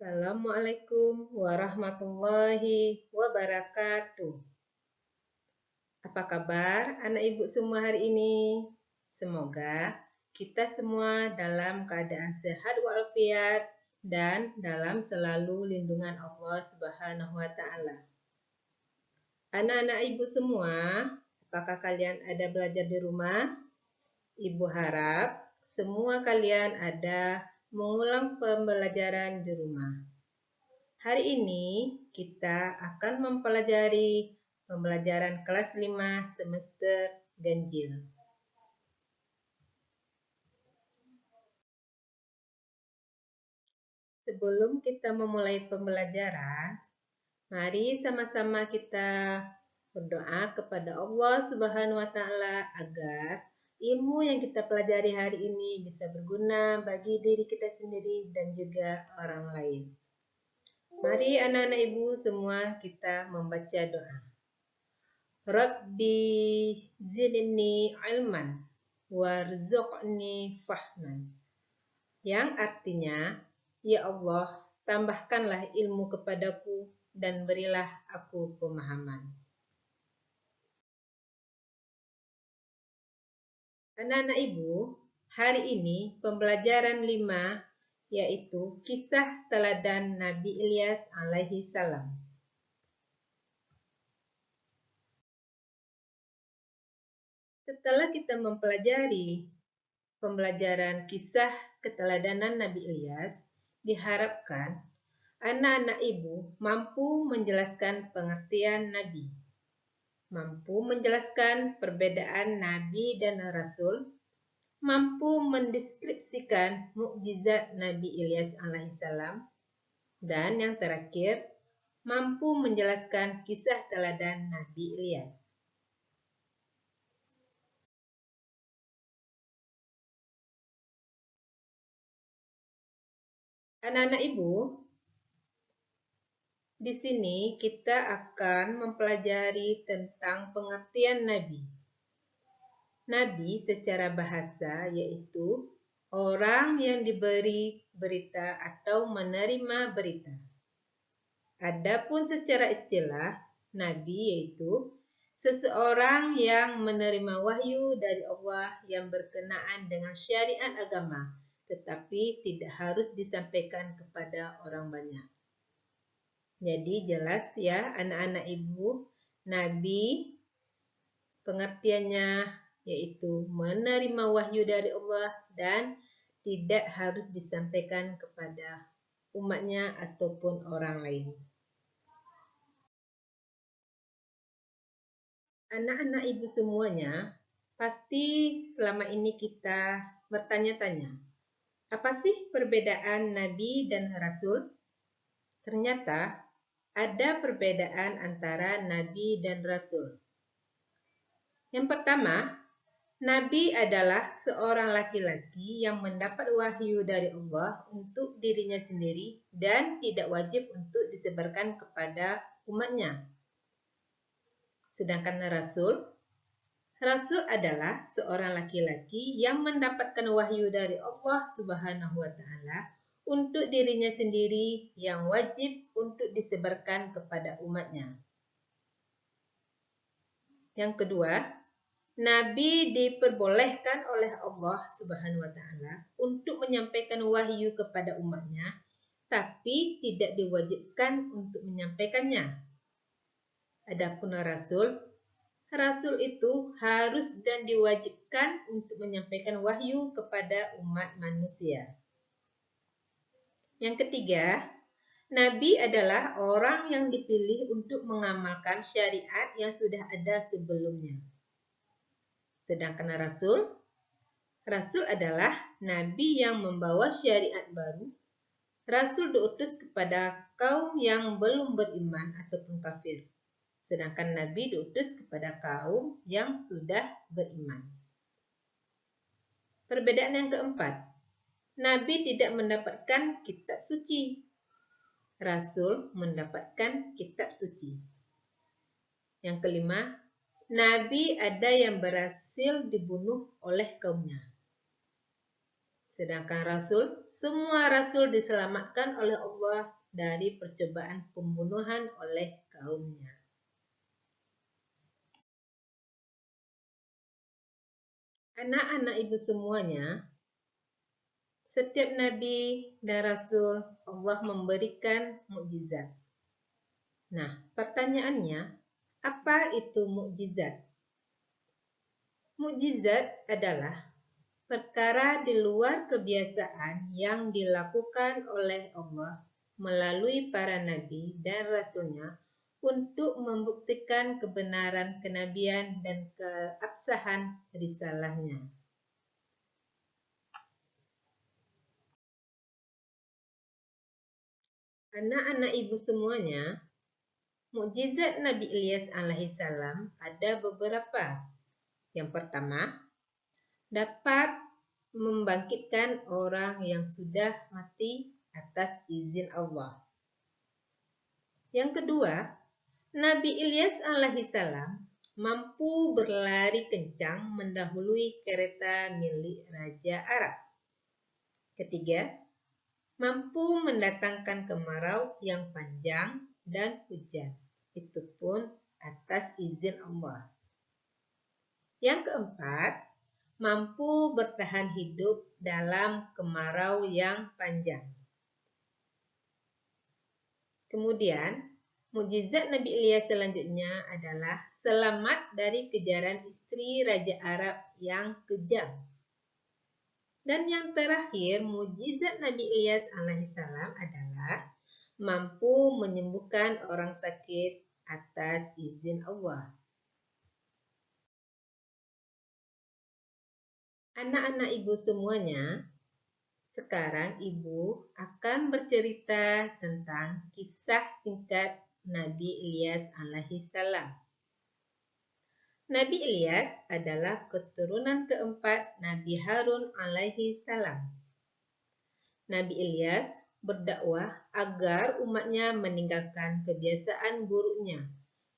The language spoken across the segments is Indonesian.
Assalamualaikum warahmatullahi wabarakatuh. Apa kabar anak ibu semua hari ini? Semoga kita semua dalam keadaan sehat walafiat dan dalam selalu lindungan Allah Subhanahu wa taala. Anak-anak ibu semua, apakah kalian ada belajar di rumah? Ibu harap semua kalian ada mengulang pembelajaran di rumah. Hari ini kita akan mempelajari pembelajaran kelas 5 semester ganjil. Sebelum kita memulai pembelajaran, mari sama-sama kita berdoa kepada Allah Subhanahu wa taala agar ilmu yang kita pelajari hari ini bisa berguna bagi diri kita sendiri dan juga orang lain. Mari anak-anak ibu semua kita membaca doa. Rabbi zidni ilman warzuqni fahman. Yang artinya, ya Allah, tambahkanlah ilmu kepadaku dan berilah aku pemahaman. Anak-anak ibu, hari ini pembelajaran 5 yaitu kisah teladan Nabi Ilyas alaihi salam. Setelah kita mempelajari pembelajaran kisah keteladanan Nabi Ilyas, diharapkan anak-anak ibu mampu menjelaskan pengertian Nabi, mampu menjelaskan perbedaan Nabi dan Rasul, mampu mendeskripsikan mukjizat Nabi Ilyas alaihissalam, dan yang terakhir, mampu menjelaskan kisah teladan Nabi Ilyas. Anak-anak ibu, di sini kita akan mempelajari tentang pengertian Nabi. Nabi secara bahasa yaitu orang yang diberi berita atau menerima berita. Adapun secara istilah, Nabi yaitu seseorang yang menerima wahyu dari Allah yang berkenaan dengan syariat agama, tetapi tidak harus disampaikan kepada orang banyak. Jadi jelas ya anak-anak ibu, Nabi pengertiannya yaitu menerima wahyu dari Allah dan tidak harus disampaikan kepada umatnya ataupun orang lain. Anak-anak ibu semuanya, pasti selama ini kita bertanya-tanya, apa sih perbedaan Nabi dan Rasul? Ternyata ada perbedaan antara Nabi dan Rasul. Yang pertama, Nabi adalah seorang laki-laki yang mendapat wahyu dari Allah untuk dirinya sendiri dan tidak wajib untuk disebarkan kepada umatnya. Sedangkan Rasul adalah seorang laki-laki yang mendapatkan wahyu dari Allah Subhanahu wa taala untuk dirinya sendiri yang wajib untuk disebarkan kepada umatnya. Yang kedua, Nabi diperbolehkan oleh Allah Subhanahu wa taala untuk menyampaikan wahyu kepada umatnya, tapi tidak diwajibkan untuk menyampaikannya. Adapun Rasul itu harus dan diwajibkan untuk menyampaikan wahyu kepada umat manusia. Yang ketiga, Nabi adalah orang yang dipilih untuk mengamalkan syariat yang sudah ada sebelumnya. Sedangkan Rasul adalah Nabi yang membawa syariat baru. Rasul diutus kepada kaum yang belum beriman ataupun kafir. Sedangkan Nabi diutus kepada kaum yang sudah beriman. Perbedaan yang keempat, Nabi tidak mendapatkan kitab suci. Rasul mendapatkan kitab suci. Yang kelima, Nabi ada yang berhasil dibunuh oleh kaumnya. Sedangkan Rasul semua rasul diselamatkan oleh Allah dari percobaan pembunuhan oleh kaumnya. Anak-anak ibu semuanya, setiap nabi dan rasul Allah memberikan mukjizat. Nah, pertanyaannya, apa itu mukjizat? Mukjizat adalah perkara di luar kebiasaan yang dilakukan oleh Allah melalui para nabi dan rasulnya untuk membuktikan kebenaran kenabian dan keabsahan risalahnya. Anak-anak ibu semuanya, mukjizat Nabi Ilyas alaihissalam ada beberapa. Yang pertama, dapat membangkitkan orang yang sudah mati atas izin Allah. Yang kedua, Nabi Ilyas alaihissalam mampu berlari kencang mendahului kereta milik Raja Arab. Ketiga, mampu mendatangkan kemarau yang panjang dan hujan. Itu pun atas izin Allah. Yang keempat, mampu bertahan hidup dalam kemarau yang panjang. Kemudian, mukjizat Nabi Ilyas selanjutnya adalah selamat dari kejaran istri Raja Arab yang kejam. Dan yang terakhir, mukjizat Nabi Ilyas alaihissalam adalah mampu menyembuhkan orang sakit atas izin Allah. Anak-anak ibu semuanya, sekarang ibu akan bercerita tentang kisah singkat Nabi Ilyas alaihissalam. Nabi Ilyas adalah keturunan keempat Nabi Harun alaihissalam. Nabi Ilyas berdakwah agar umatnya meninggalkan kebiasaan buruknya,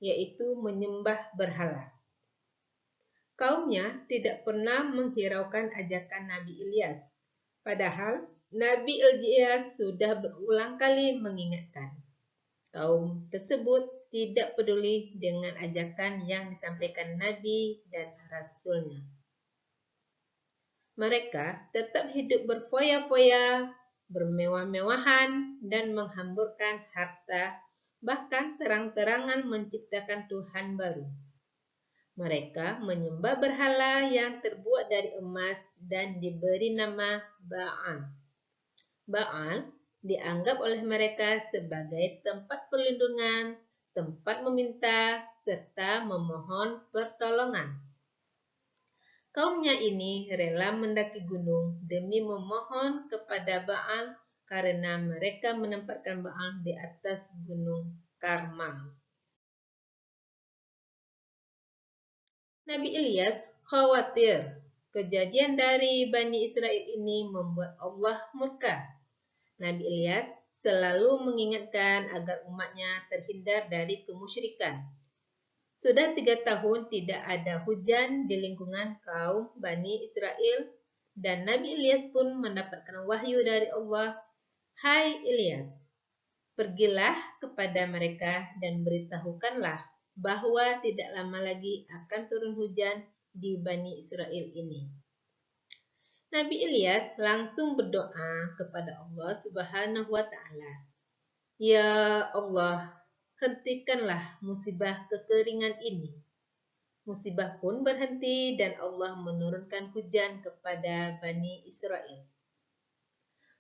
yaitu menyembah berhala. Kaumnya tidak pernah menghiraukan ajakan Nabi Ilyas, padahal Nabi Ilyas sudah berulang kali mengingatkan. Kaum tersebut tidak peduli dengan ajakan yang disampaikan Nabi dan Rasulnya. Mereka tetap hidup berfoya-foya, bermewah-mewahan, dan menghamburkan harta, bahkan terang-terangan menciptakan Tuhan baru. Mereka menyembah berhala yang terbuat dari emas dan diberi nama Baal. Baal dianggap oleh mereka sebagai tempat perlindungan, tempat meminta, serta memohon pertolongan. Kaumnya ini rela mendaki gunung demi memohon kepada Baal karena mereka menempatkan Baal di atas gunung Karmel. Nabi Ilyas khawatir kejadian dari Bani Israel ini membuat Allah murka. Nabi Ilyas selalu mengingatkan agar umatnya terhindar dari kemusyrikan. Sudah 3 tahun tidak ada hujan di lingkungan kaum Bani Israel dan Nabi Ilyas pun mendapatkan wahyu dari Allah. Hai Ilyas, pergilah kepada mereka dan beritahukanlah bahwa tidak lama lagi akan turun hujan di Bani Israel ini. Nabi Ilyas langsung berdoa kepada Allah Subhanahu wa Ta'ala. Ya Allah, hentikanlah musibah kekeringan ini. Musibah pun berhenti dan Allah menurunkan hujan kepada Bani Israel.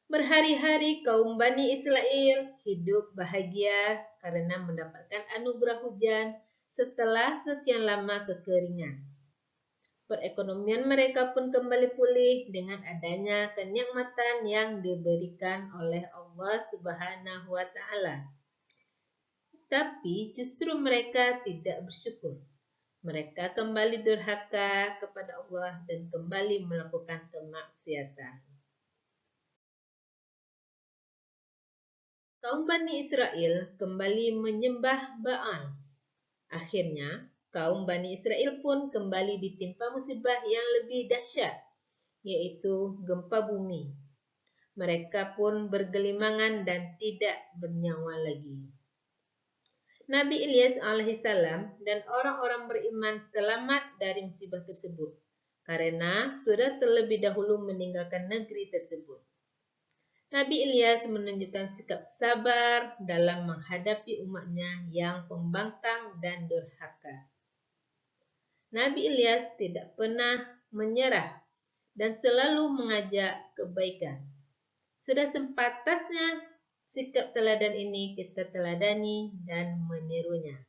Berhari-hari kaum Bani Israel hidup bahagia karena mendapatkan anugerah hujan setelah sekian lama kekeringan. Perekonomian mereka pun kembali pulih dengan adanya kenikmatan yang diberikan oleh Allah Subhanahu wa Ta'ala. Tapi justru mereka tidak bersyukur. Mereka kembali durhaka kepada Allah dan kembali melakukan kemaksiatan. Kaum Bani Israel kembali menyembah Baal. Akhirnya, kaum Bani Israel pun kembali ditimpa musibah yang lebih dahsyat, yaitu gempa bumi. Mereka pun bergelimangan dan tidak bernyawa lagi. Nabi Ilyas alaihissalam dan orang-orang beriman selamat dari musibah tersebut karena sudah terlebih dahulu meninggalkan negeri tersebut. Nabi Ilyas menunjukkan sikap sabar dalam menghadapi umatnya yang pembangkang dan durhaka. Nabi Ilyas tidak pernah menyerah dan selalu mengajak kebaikan. Sudah sepantasnya sikap teladan ini kita teladani dan menirunya.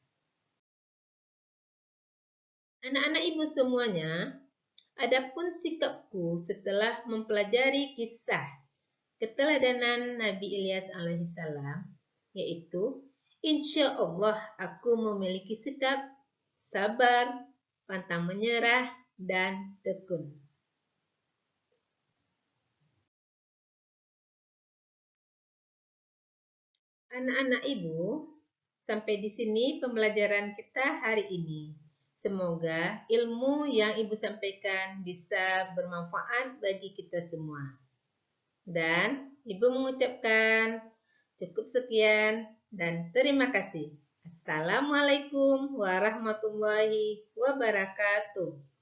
Anak-anak ibu semuanya, adapun sikapku setelah mempelajari kisah keteladanan Nabi Ilyas alaihissalam, yaitu insya Allah aku memiliki sikap sabar, pantang menyerah, dan tekun. Anak-anak ibu, sampai di sini pembelajaran kita hari ini. Semoga ilmu yang ibu sampaikan bisa bermanfaat bagi kita semua. Dan ibu mengucapkan cukup sekian dan terima kasih. Assalamualaikum warahmatullahi wabarakatuh.